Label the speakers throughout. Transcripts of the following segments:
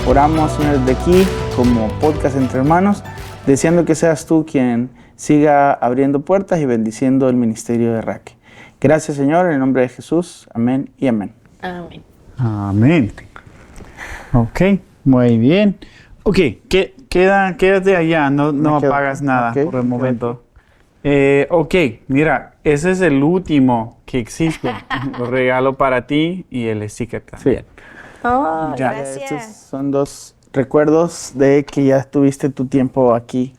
Speaker 1: Oramos, Señor, desde aquí, como podcast entre hermanos, deseando que seas tú quien siga abriendo puertas y bendiciendo el ministerio de Raquel. Gracias, Señor, en el nombre de Jesús. Amén y amén.
Speaker 2: Amén.
Speaker 3: Amén. Ok, muy bien. Ok, quédate allá, no apagas nada por el momento. Ok, mira, ese es el último que existe. Un regalo para ti y el sticker también.
Speaker 2: Oh,
Speaker 3: Ya.
Speaker 2: gracias.
Speaker 1: Estos son 2 recuerdos de que ya tuviste tu tiempo aquí.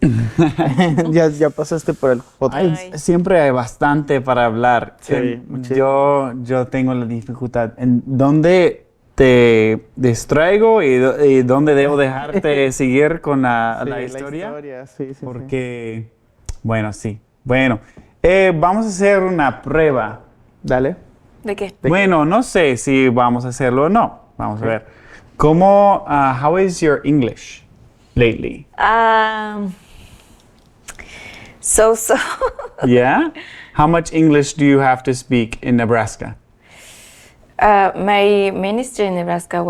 Speaker 1: ya pasaste por el podcast.
Speaker 2: Ay.
Speaker 3: Siempre hay bastante para hablar.
Speaker 1: Sí, muchísimo.
Speaker 3: Yo tengo la dificultad en dónde te distraigo y dónde debo dejarte seguir con la historia.
Speaker 1: Sí.
Speaker 3: Porque, bueno, sí. Bueno, vamos a hacer una prueba.
Speaker 1: Dale.
Speaker 2: ¿De qué?
Speaker 3: Bueno, no sé si vamos a hacerlo o no. Vamos a ver. ¿Cómo, how is your English lately?
Speaker 2: So.
Speaker 3: Yeah? How much English do you have to speak in Nebraska?
Speaker 2: My ministry in Nebraska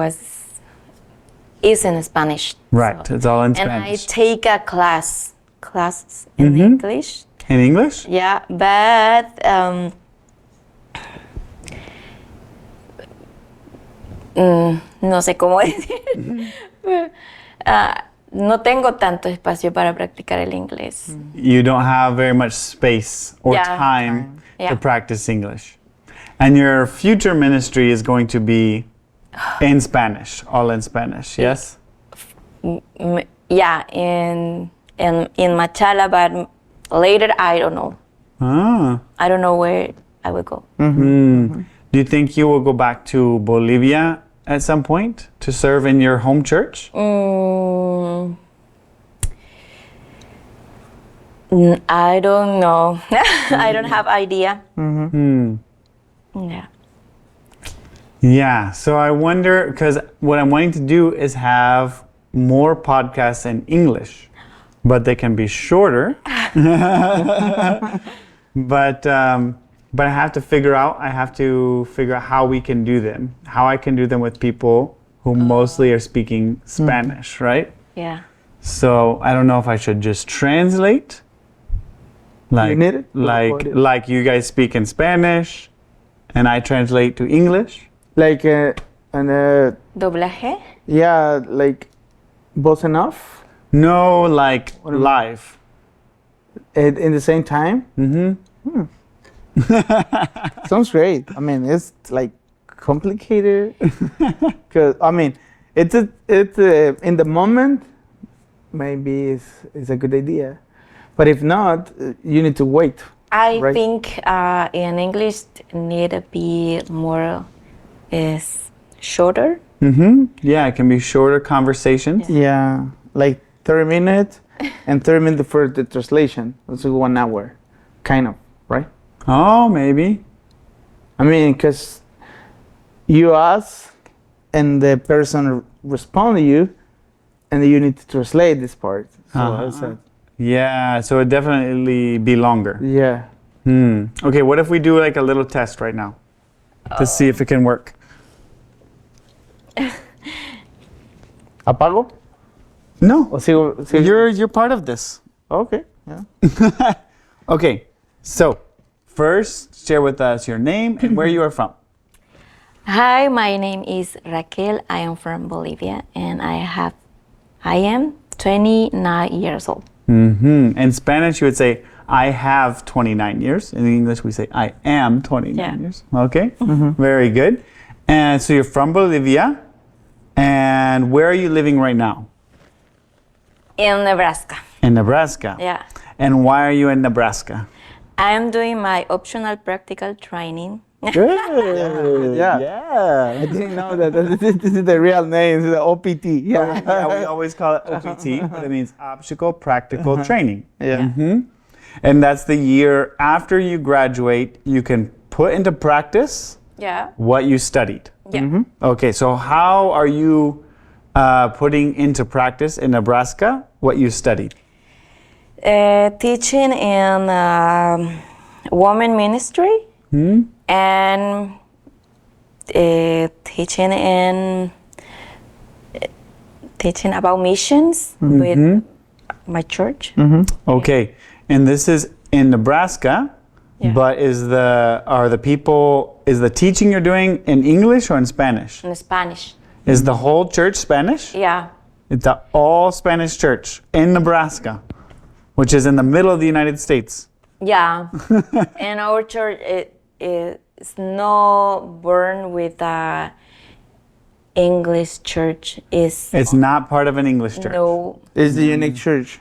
Speaker 2: is in Spanish.
Speaker 3: Right,
Speaker 2: so-
Speaker 3: it's all in
Speaker 2: And I
Speaker 3: Spanish.
Speaker 2: take a classes in English.
Speaker 3: In English?
Speaker 2: Yeah, but no sé cómo decir. No tengo tanto espacio para practicar el inglés.
Speaker 3: You don't have very much space or
Speaker 2: Yeah.
Speaker 3: time
Speaker 2: Yeah.
Speaker 3: to practice English. And your future ministry is going to be in Spanish, all in Spanish, yes?
Speaker 2: Yeah, in Machala, but later I don't know.
Speaker 3: Ah.
Speaker 2: I don't know where I will go.
Speaker 3: Do you think you will go back to Bolivia at some point to serve in your home church?
Speaker 2: I don't know. I don't have idea. Yeah.
Speaker 3: Yeah, so I wonder, because what I'm wanting to do is have more podcasts in English, but they can be shorter. But I have to figure out how we can do them, how I can do them with people who mostly are speaking Spanish, right?
Speaker 2: Yeah.
Speaker 3: So I don't know if I should just translate,
Speaker 1: You need it?
Speaker 3: like you guys speak in Spanish, and I translate to English.
Speaker 1: Like,
Speaker 2: Doblaje.
Speaker 1: yeah, like, both enough
Speaker 3: No, like live.
Speaker 1: in the same time. Sounds great. I mean, it's like complicated. Cause I mean, it's in the moment, maybe it's a good idea, but if not, you need to wait.
Speaker 2: I
Speaker 1: Right.
Speaker 2: think in English need to be more is shorter.
Speaker 3: Yeah, it can be shorter conversations.
Speaker 1: Yeah, like 30 minutes and 30 minutes for the translation. That's like 1 hour, kind of, right?
Speaker 3: Oh, maybe.
Speaker 1: I mean, because you ask and the person respond to you, and then you need to translate this part. So I said,
Speaker 3: Yeah, so it definitely be longer.
Speaker 1: yeah.
Speaker 3: Okay, what if we do like a little test right now to see if it can work?
Speaker 1: ¿Apago?
Speaker 3: No,
Speaker 1: ¿O sigo?
Speaker 3: you're part of this.
Speaker 1: Okay. Yeah.
Speaker 3: Okay, so first share with us your name and where you are from.
Speaker 2: Hi, my name is Raquel. I am from Bolivia, and I am 29 years old.
Speaker 3: In Spanish, you would say, I have 29 years. In English, we say, I am 29 years. Okay, very good. And so you're from Bolivia. And where are you living right now?
Speaker 2: In Nebraska.
Speaker 3: In Nebraska.
Speaker 2: Yeah.
Speaker 3: And why are you in Nebraska?
Speaker 2: I am doing my optional practical training.
Speaker 3: Good.
Speaker 1: Yeah. I didn't know that. This is the real name. It's the OPT. Yeah.
Speaker 3: Yeah, we always call it OPT, but it means Optical Practical Training.
Speaker 1: Yeah.
Speaker 3: And that's the year after you graduate, you can put into practice
Speaker 2: Yeah.
Speaker 3: what you studied.
Speaker 2: Yeah.
Speaker 3: Okay, so how are you putting into practice in Nebraska what you studied?
Speaker 2: Teaching in women ministry and teaching in teaching about missions with my church.
Speaker 3: Okay, and this is in Nebraska, but is the teaching you're doing in English or in Spanish?
Speaker 2: In Spanish.
Speaker 3: Is the whole church Spanish?
Speaker 2: Yeah.
Speaker 3: It's an all Spanish church in Nebraska, which is in the middle of the United States.
Speaker 2: Yeah. And our church it's not born with a English church.
Speaker 3: It's not part of an English church.
Speaker 2: No.
Speaker 1: It's the unique church.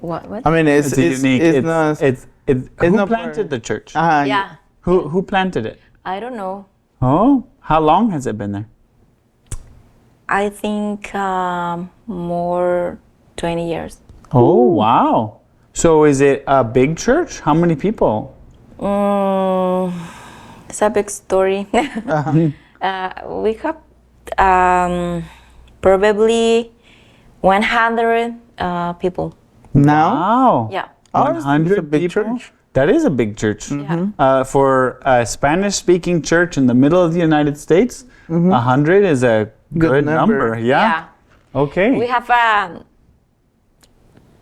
Speaker 2: What?
Speaker 1: I mean, it's
Speaker 3: unique. Who
Speaker 1: not
Speaker 3: planted the church?
Speaker 2: Yeah.
Speaker 3: Who planted it?
Speaker 2: I don't know.
Speaker 3: Oh, how long has it been there?
Speaker 2: I think more 20 years.
Speaker 3: Oh, wow. So is it a big church? How many people?
Speaker 2: It's a big story. We have probably 100 people.
Speaker 1: Now?
Speaker 3: Wow.
Speaker 2: Yeah.
Speaker 3: 100
Speaker 1: a big
Speaker 3: people?
Speaker 1: church.
Speaker 3: That is a big church.
Speaker 2: Yeah.
Speaker 3: For a Spanish-speaking church in the middle of the United States, 100 is a good number. Yeah. Okay.
Speaker 2: We have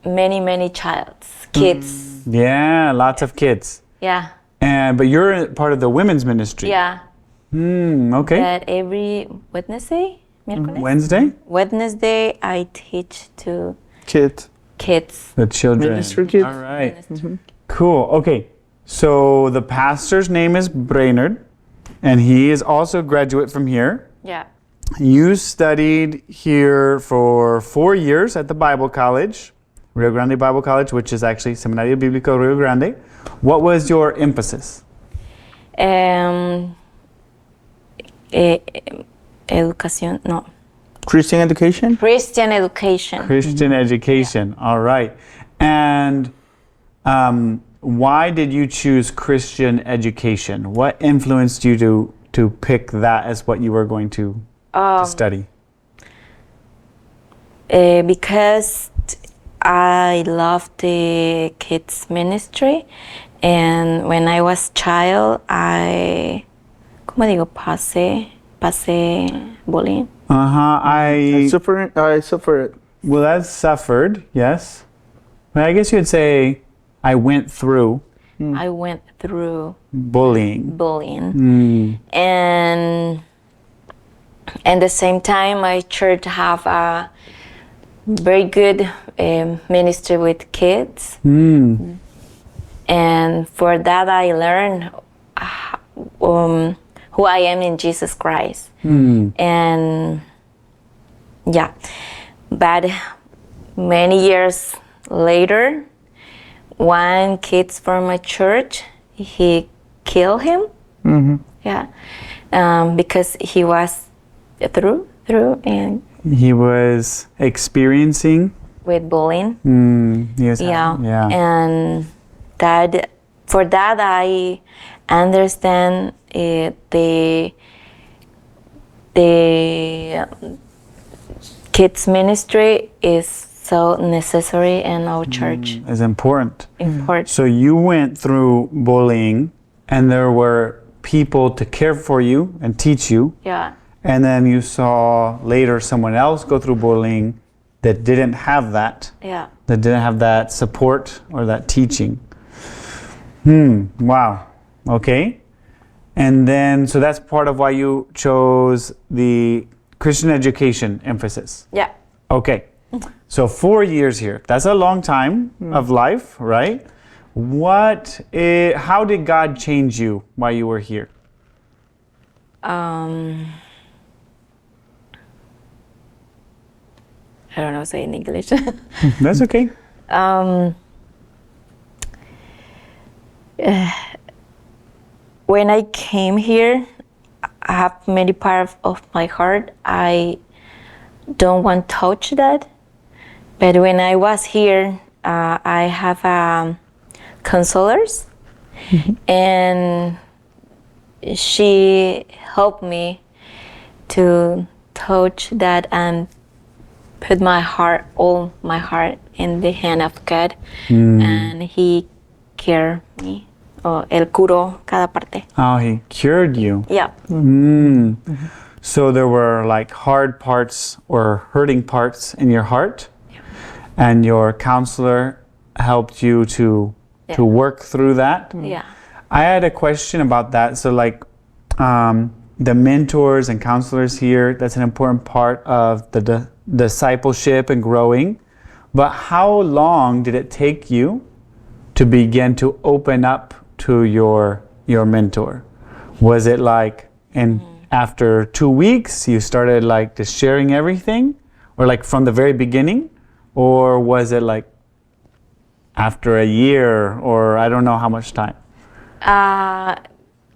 Speaker 2: many kids.
Speaker 3: Yeah, lots of kids.
Speaker 2: Yeah.
Speaker 3: But you're part of the women's ministry.
Speaker 2: Yeah.
Speaker 3: Okay.
Speaker 2: That every Wednesday,
Speaker 3: Wednesday?
Speaker 2: Wednesday, I teach to
Speaker 1: Kids.
Speaker 3: The children.
Speaker 1: Ministry kids.
Speaker 3: All right. Cool. Okay. So the pastor's name is Brainerd, and he is also a graduate from here.
Speaker 2: Yeah.
Speaker 3: You studied here for 4 years at the Bible College, Rio Grande Bible College, which is actually Seminario Biblico Rio Grande. What was your emphasis?
Speaker 2: Educación, no.
Speaker 1: Christian education?
Speaker 2: Christian education.
Speaker 3: Christian education. All right. And why did you choose Christian education? What influenced you to pick that as what you were going to study?
Speaker 2: Because I love the kids ministry, and when I was child, I pasé bullying.
Speaker 1: I suffered.
Speaker 3: Well, that's suffered, yes. But I guess you'd say I went through
Speaker 2: I went through
Speaker 3: bullying.
Speaker 2: And at the same time, my church have a very good ministry with kids. And for that, I learned who I am in Jesus Christ. And yeah, but many years later, one kid from my church, he killed him. Yeah, because he was through and
Speaker 3: he was experiencing
Speaker 2: with bullying.
Speaker 3: Yeah.
Speaker 2: And that for that I understand the kids ministry is so necessary in our church.
Speaker 3: Is important.
Speaker 2: Important.
Speaker 3: So you went through bullying, and there were people to care for you and teach you.
Speaker 2: Yeah.
Speaker 3: And then you saw later someone else go through bullying that didn't have that.
Speaker 2: Yeah.
Speaker 3: That didn't have that support or that teaching. Wow. Okay. And then, so that's part of why you chose the Christian education emphasis.
Speaker 2: Yeah.
Speaker 3: Okay. So 4 years here. That's a long time of life, right? How did God change you while you were here?
Speaker 2: I don't know, say in English.
Speaker 3: That's okay.
Speaker 2: When I came here, I have many parts of my heart. I don't want to touch that. But when I was here, I have counselors, and she helped me to touch that and put all my heart in the hand of God, and He cured me. Él curó cada parte.
Speaker 3: Oh, He cured you.
Speaker 2: Yeah.
Speaker 3: So there were like hard parts or hurting parts in your heart, and your counselor helped you to work through that.
Speaker 2: Yeah.
Speaker 3: I had a question about that. So like the mentors and counselors here, that's an important part of the discipleship and growing. But how long did it take you to begin to open up to your mentor? Was it like after 2 weeks you started like just sharing everything, or like from the very beginning, or was it like after a year, or I don't know how much time?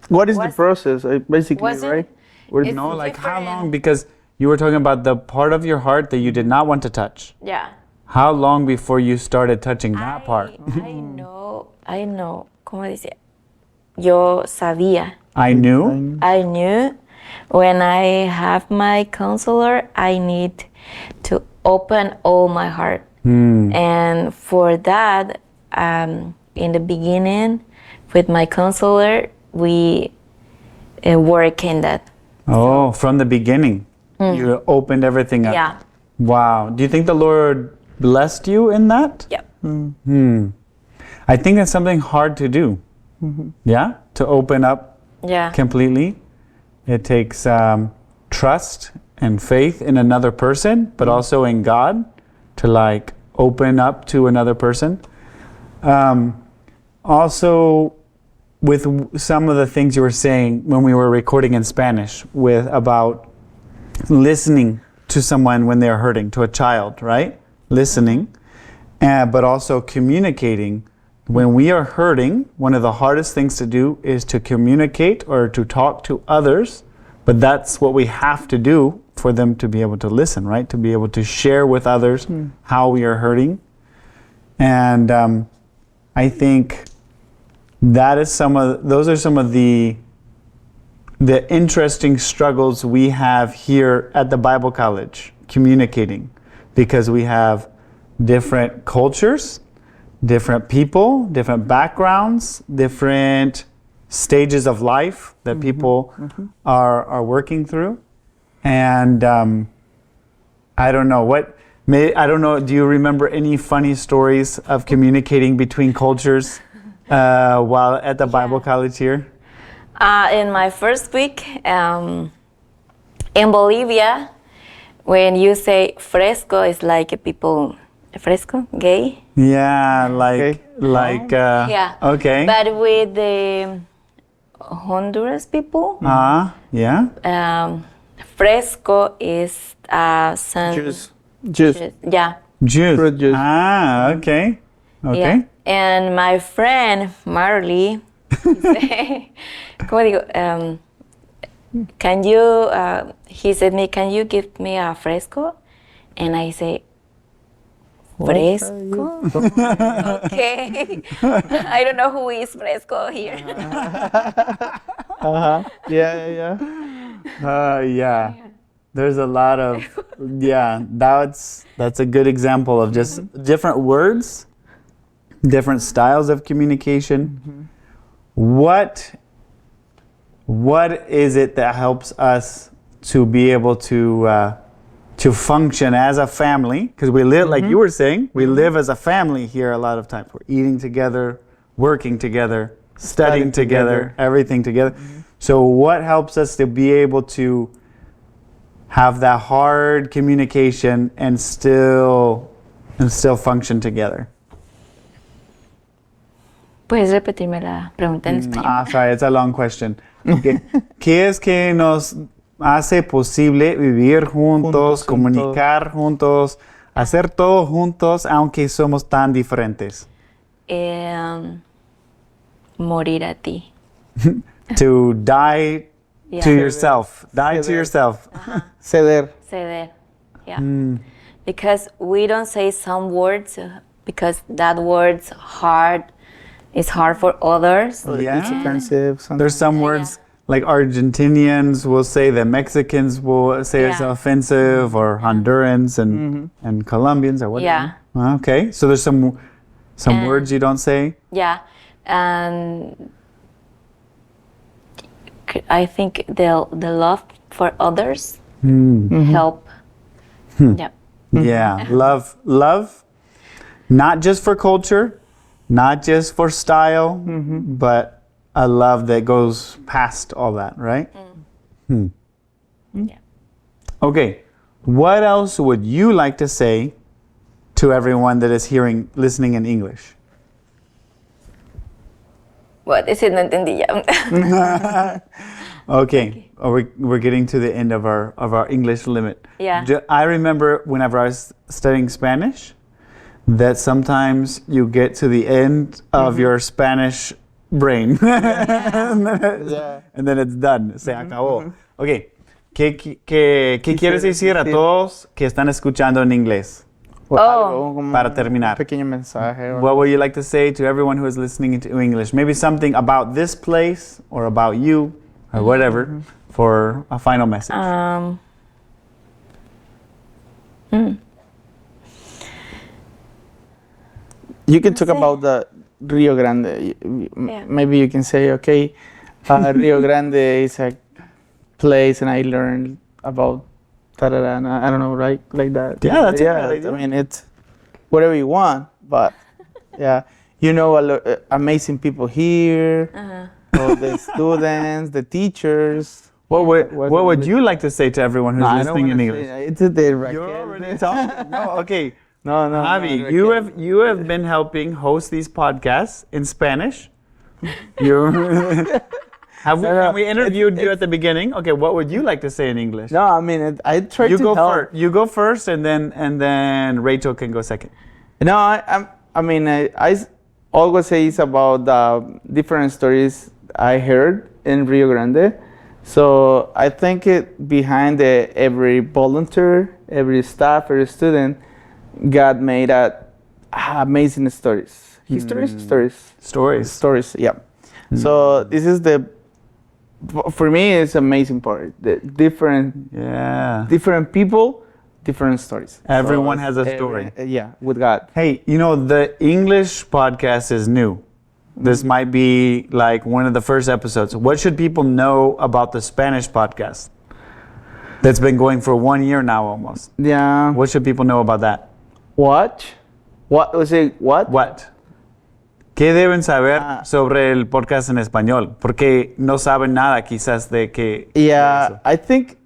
Speaker 1: What is the process, basically, right?
Speaker 3: No, like how long? Because you were talking about the part of your heart that you did not want to touch.
Speaker 2: Yeah.
Speaker 3: How long before you started touching that part?
Speaker 2: I know. ¿Cómo dice? Yo sabía.
Speaker 3: I knew.
Speaker 2: I knew when I have my counselor, I need to open all my heart. And for that, in the beginning, with my counselor, we work in that.
Speaker 3: Oh, from the beginning, you opened everything up.
Speaker 2: Yeah.
Speaker 3: Wow. Do you think the Lord blessed you in that?
Speaker 2: Yeah.
Speaker 3: I think that's something hard to do. Yeah? To open up
Speaker 2: Yeah.
Speaker 3: completely. It takes trust and faith in another person, but also in God to like open up to another person. Also, with some of the things you were saying when we were recording in Spanish about listening to someone when they're hurting, to a child, right? Listening, but also communicating. When we are hurting, one of the hardest things to do is to communicate or to talk to others, but that's what we have to do for them to be able to listen, right? To be able to share with others how we are hurting. And I think those are some of the interesting struggles we have here at the Bible College, communicating, because we have different cultures, different people, different backgrounds, different stages of life that people are working through. And I don't know, do you remember any funny stories of communicating between cultures while at the Bible College here?
Speaker 2: In my first week in Bolivia, when you say fresco, it's like people, fresco, gay.
Speaker 3: Yeah,
Speaker 2: Yeah.
Speaker 3: Okay.
Speaker 2: But with the Honduras people,
Speaker 3: yeah.
Speaker 2: Fresco is some
Speaker 1: Juice.
Speaker 2: Yeah.
Speaker 3: Juice.
Speaker 1: Fruit juice.
Speaker 3: Okay. Okay.
Speaker 2: Yeah. And my friend Marley, ¿cómo digo? Can you? He said me, can you give me a fresco? And I say, fresco. Okay. I don't know who is fresco here.
Speaker 1: Yeah.
Speaker 3: Yeah. There's a lot of that's a good example of just different words, different styles of communication. What is it that helps us to be able to function as a family? Because we live, like you were saying, we live as a family here a lot of times. We're eating together, working together, studying together, everything together. So what helps us to be able to have that hard communication and still function together?
Speaker 2: ¿Puedes repetirme la pregunta en español?
Speaker 3: Sorry, it's a long question. ¿Qué es que nos hace posible vivir juntos, comunicar juntos, hacer todo juntos, aunque somos tan diferentes?
Speaker 2: Morir a ti.
Speaker 3: To die to yourself. Die to yourself.
Speaker 1: Ceder.
Speaker 2: Yeah. Because we don't say some words because that word's hard. It's hard for others.
Speaker 1: It's offensive.
Speaker 3: There's some words like Argentinians will say that Mexicans will say it's offensive, or Hondurans and Colombians or whatever.
Speaker 2: Yeah.
Speaker 3: Okay. So there's some words you don't say?
Speaker 2: Yeah. And I think the love for others,
Speaker 1: Mm-hmm.
Speaker 2: help. Yeah.
Speaker 3: Yeah, love, not just for culture, not just for style, but a love that goes past all that, right?
Speaker 2: Yeah.
Speaker 3: Okay, what else would you like to say to everyone that is listening in English?
Speaker 2: What is it? No entendí ya.
Speaker 3: Okay, we're getting to the end of our English limit.
Speaker 2: Yeah.
Speaker 3: I remember whenever I was studying Spanish, that sometimes you get to the end of your Spanish brain, and then it's done, se acabó. Okay, ¿qué quieres decir a todos que están escuchando en inglés?
Speaker 1: Algo como
Speaker 3: Para terminar.
Speaker 1: Un pequeño mensaje.
Speaker 3: What would you like to say to everyone who is listening to English? Maybe something about this place or about you or whatever for a final message.
Speaker 1: You can talk about the Rio Grande. Maybe you can say, okay, Rio Grande is a place, and I learned about and I don't know, right, like that.
Speaker 3: Yeah, that's a good
Speaker 1: I
Speaker 3: idea.
Speaker 1: mean, it's whatever you want, but yeah, you know, amazing people here, all the students, the teachers.
Speaker 3: What would you like to say to everyone who's listening in English?
Speaker 1: It's the Raquel.
Speaker 3: You're already talking. No, okay.
Speaker 1: No,
Speaker 3: Javi,
Speaker 1: Raquel.
Speaker 3: you have been helping host these podcasts in Spanish. Have we interviewed you at the beginning? Okay, what would you like to say in English?
Speaker 1: No, I mean, I try
Speaker 3: You
Speaker 1: to
Speaker 3: go
Speaker 1: help.
Speaker 3: first. You go first, and then Rachel can go second.
Speaker 1: No, I mean, I always say it's about the different stories I heard in Rio Grande. So I think behind every volunteer, every staff, every student, God made amazing stories. Stories, yeah. So this is for me, it's amazing part. The different people, different stories.
Speaker 3: Everyone has a story.
Speaker 1: With God.
Speaker 3: Hey, the English podcast is new. This might be like one of the first episodes. What should people know about the Spanish podcast? That's been going for 1 year now almost.
Speaker 1: Yeah.
Speaker 3: What should people know about that?
Speaker 1: What was it?
Speaker 3: What? ¿Qué deben saber sobre el podcast en español? Porque no saben nada quizás de que...
Speaker 1: Yeah, I think...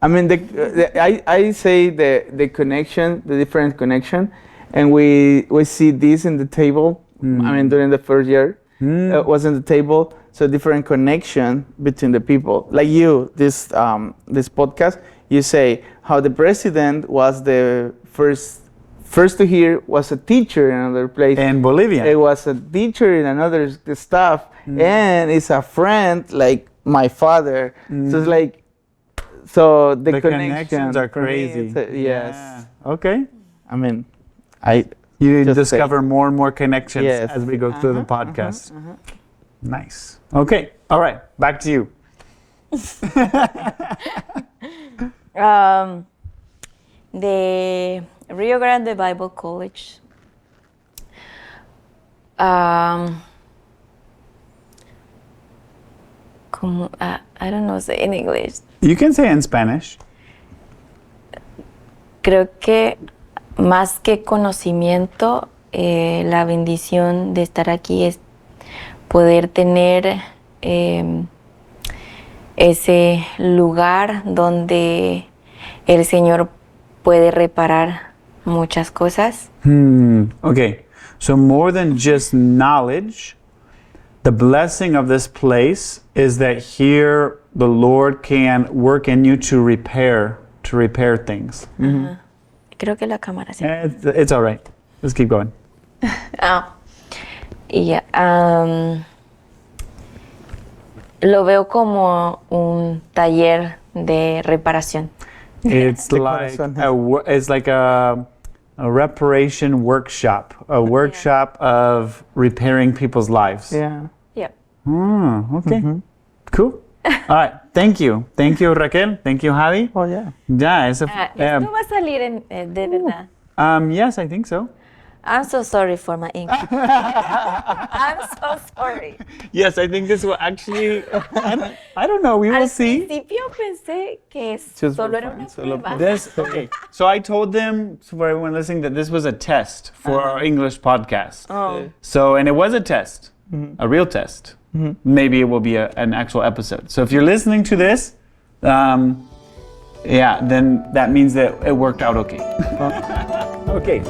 Speaker 1: I mean, I say the connection, the different connection, and we see this in the table. I mean, during the first year, was in the table. So different connection between the people. Like you, this podcast, you say how the president was the first to hear, was a teacher in another place.
Speaker 3: In Bolivia.
Speaker 1: It was a teacher in another staff, and it's a friend like my father. So it's like, the
Speaker 3: connections are crazy.
Speaker 1: Yes.
Speaker 3: Yeah. Okay.
Speaker 1: I mean,
Speaker 3: You discover more and more connections as we go through the podcast. Nice. Okay. All right. Back to you.
Speaker 2: The Rio Grande Bible College. I don't know say in English.
Speaker 3: You can say in Spanish.
Speaker 2: Creo que más que conocimiento, la bendición de estar aquí es poder tener ese lugar donde el Señor puede reparar muchas cosas.
Speaker 3: Okay, so more than just knowledge, the blessing of this place is that here the Lord can work in you to repair things.
Speaker 2: Creo que la cámara sí.
Speaker 3: It's all right. Let's keep going.
Speaker 2: Lo veo como un taller de reparación.
Speaker 3: It's like a reparation workshop, a workshop of repairing people's lives.
Speaker 1: Yeah.
Speaker 2: Yeah.
Speaker 3: Okay. Cool. All right. Thank you, Raquel. Thank you, Javi.
Speaker 1: Oh yeah.
Speaker 3: Ya,
Speaker 2: Esto va a salir de verdad.
Speaker 3: Yes, I think so.
Speaker 2: I'm so sorry for my English. I'm so sorry.
Speaker 3: Yes, I think this will actually. I don't know. We will
Speaker 2: Al
Speaker 3: see.
Speaker 2: principio pensé que
Speaker 1: Just
Speaker 2: solo
Speaker 1: for
Speaker 2: era
Speaker 1: fun,
Speaker 2: una
Speaker 1: solo
Speaker 2: prueba.
Speaker 3: This okay. So I told them, for everyone listening, that this was a test for our English podcast.
Speaker 2: Oh.
Speaker 3: So, and it was a test, a real test. Maybe it will be an actual episode. So if you're listening to this, yeah, then that means that it worked out okay. Okay.